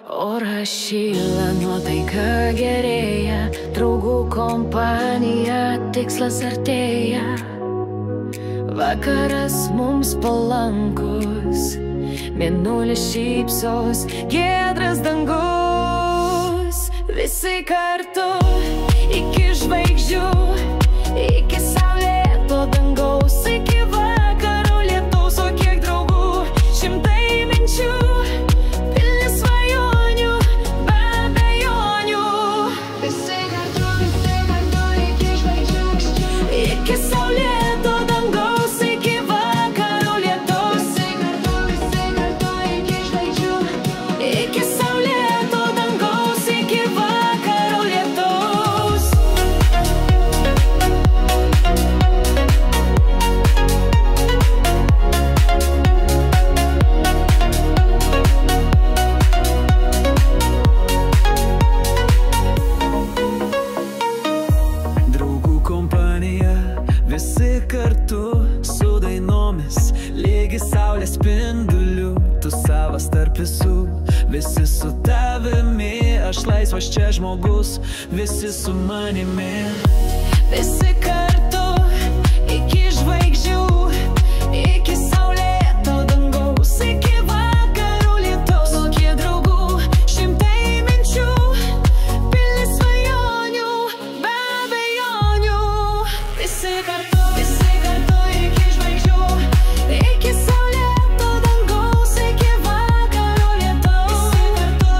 Oras šyla, nuotaika gerėja, draugų kompanija, tikslas artėja. Vakaras mums palankus, mėnulis šypsos, giedras dangus. Visi kartu iki žvaigždžių, iki saulėto dangaus, iki vakaro lietaus. O kiek draugų, šimtai minčių, pilni svajonių, be abejonių. Visi kartu iki žvaigždžių, iki saulėto dangaus, iki vakaro lietaus. Visi kartu iki žvaigždžių, iki saulėto dangaus, iki vakaro lietaus. Draugų kompanija, visi kartu su dainomis, lygi saulės spindulių. Tu savas tarp visų, visi su tavimi, aš laisvas čia žmogus, visi su manimi. Visi kartu iki žvaigždžių, iki saulėto dangaus, iki vakaro lietaus. O kiek draugų, šimtai minčių, pilni svajonių, be abejonių. Visi kartu iki žvaigždžių, iki saulėto dangaus, iki vakaro lietaus.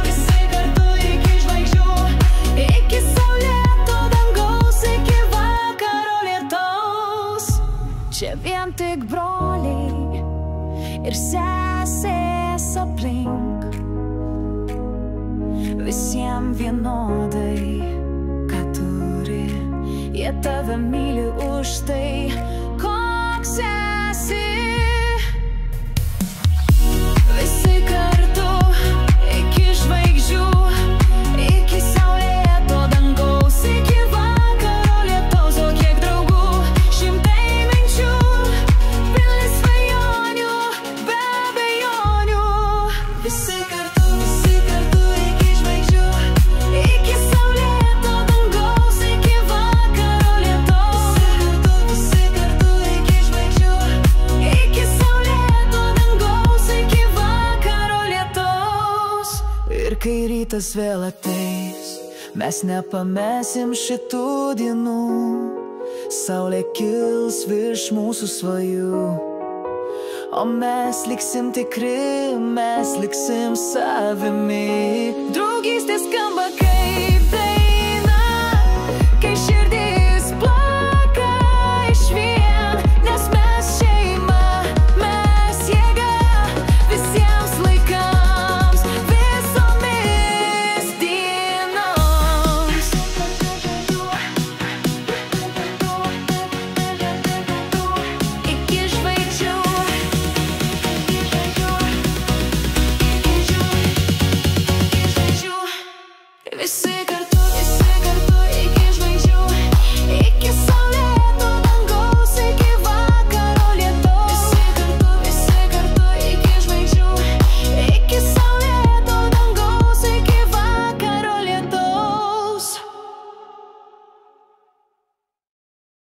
Visi kartu iki žvaigždžių, iki saulėto dangaus, iki vakaro lietaus. Čia vien tik broliai ir sesės aplink, visiems vienodai, ką turi, jie tave myli už tai, koks esi. Visi kartu iki žvaigždžių, iki saulėto dangaus, iki vakaro lietaus. O kiek draugų, šimtai minčių, pilni svajonių, be abejonių. Visi kartu iki žvaigždžių, iki saulėto dangaus, iki vakaro lietaus. Visi kartu iki žvaigždžių, iki saulėto dangaus, iki vakaro lietaus. Ir kai rytas vėl ateis, mes nepamesim šitų dienų. Saulė kils virš mūsų svajų, o mes liksim tikri, mes liksim savimi.